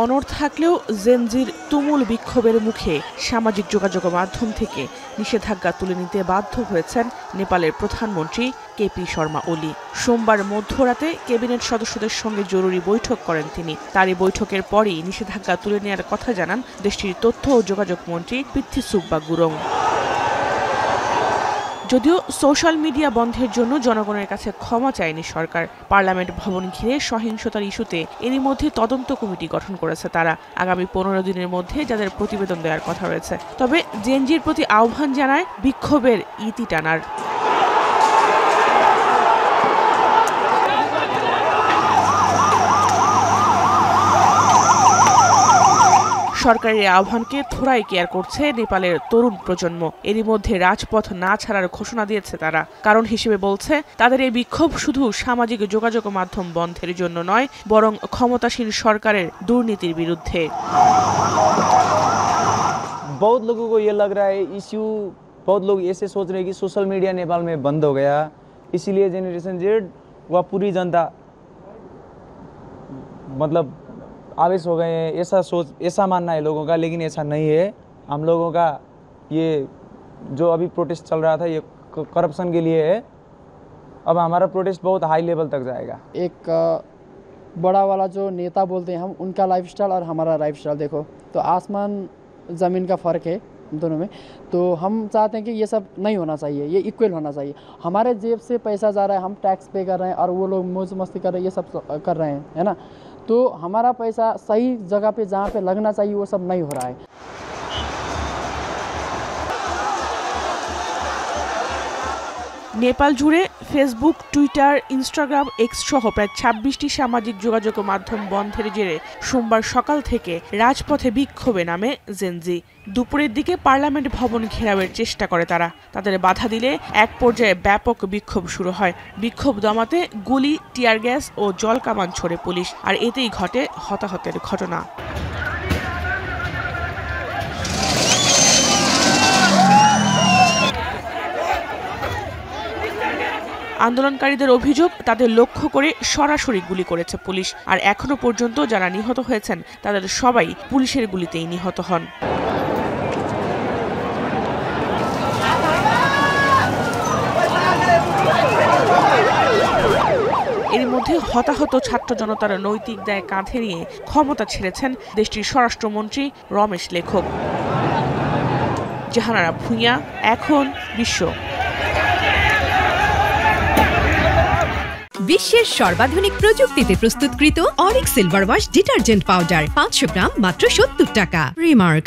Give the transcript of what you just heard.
অনড় থাকলেও জেনজির তুমুল বিক্ষোভের মুখে সামাজিক যোগাযোগ মাধ্যম থেকে নিষেধাজ্ঞা তুলে নিতে বাধ্য হয়েছেন নেপালের প্রধানমন্ত্রী কেপি শর্মা ওলি। সোমবার মধ্যরাতে ক্যাবিনেট সদস্যদের সঙ্গে জরুরি বৈঠক করেন তিনি। তারই বৈঠকের পরই নিষেধাজ্ঞা তুলে নেওয়ার কথা জানান দেশটির তথ্য ও যোগাযোগ মন্ত্রী পিতথিসুব্বা গুরুং। যদিও সোশ্যাল মিডিয়া বন্ধের জন্য জনগণের কাছে ক্ষমা চায়নি সরকার। পার্লামেন্ট ভবন ঘিরে সহিংসতার ইস্যুতে এরই মধ্যে তদন্ত কমিটি গঠন করেছে তারা। আগামী 15 দিনের মধ্যে যাদের প্রতিবেদন দেওয়ার কথা রয়েছে। তবে জেনজির প্রতি আহ্বান জানায় বিক্ষোভের ইতি টানার। সরকারের আহ্বানকে থোড়াই কেয়ার করছে নেপালের তরুণ প্রজন্ম। এরই মধ্যে রাজপথ না ছাড়ার ঘোষণা দিয়েছে তারা। কারণ হিসেবে বলছে, তাদের এই বিক্ষোভ শুধু সামাজিক যোগাযোগ মাধ্যম বন্ধের জন্য নয়, বরং ক্ষমতাসীন সরকারের দুর্নীতির বিরুদ্ধে। बहुत लोगों को ये लग रहा है इश्यू, बहुत लोग ऐसे सोच रहे हैं कि सोशल मीडिया नेपाल में बंद हो गया, इसीलिए जनरेशन जेड व पूरी जनता मतलब आवेश हो गए हैं। ऐसा मानना है लोगों का, लेकिन ऐसा नहीं है। हम लोगों का ये जो अभी प्रोटेस्ट चल रहा था ये करप्शन के लिए है। अब हमारा प्रोटेस्ट बहुत हाई लेवल तक जाएगा। एक बड़ा वाला जो नेता बोलते हैं हम, उनका लाइफस्टाइल और हमारा लाइफस्टाइल देखो तो आसमान ज़मीन का फ़र्क है दोनों में। तो हम चाहते हैं कि ये सब नहीं होना चाहिए, ये इक्वल होना चाहिए। हमारे जेब से पैसा जा रहा है, हम टैक्स पे कर रहे हैं और वो लोग मौज मस्ती कर रहे हैं, ये सब कर रहे हैं, है ना। तो हमारा पैसा सही जगह पे जहाँ पे लगना चाहिए वो सब नहीं हो रहा है। নেপাল জুড়ে ফেসবুক, টুইটার, ইনস্টাগ্রাম, এক্স সহ প্রায় 26টি সামাজিক যোগাযোগ মাধ্যম বন্ধের জেরে সোমবার সকাল থেকে রাজপথে বিক্ষোভে নামে জেনজি। দুপুরের দিকে পার্লামেন্ট ভবন ঘেরাওয়ের চেষ্টা করে তারা। তাদের বাধা দিলে এক পর্যায়ে ব্যাপক বিক্ষোভ শুরু হয়। বিক্ষোভ দমাতে গুলি, টিয়ার গ্যাস ও জলকামান ছোড়ে পুলিশ, আর এতেই ঘটে হতাহতের ঘটনা। আন্দোলনকারীদের অভিযোগ, তাদের লক্ষ্য করে সরাসরি গুলি করেছে পুলিশ। আর এখনো পর্যন্ত যারা নিহত হয়েছেন তাদের সবাই পুলিশের গুলিতেই নিহত হন। এর মধ্যে হতাহত ছাত্র জনতার নৈতিক দায় কাঁধে নিয়ে ক্ষমতা ছেড়েছেন দেশটির স্বরাষ্ট্রমন্ত্রী রমেশ লেখক। জাহানারা ভূঁইয়া, এখন বিশ্ব। বিশ্বের সর্বাধুনিক প্রযুক্তিতে প্রস্তুতকৃত Arik silver wash detergent powder 500 গ্রাম মাত্র 70 টাকা। রিমার্ক।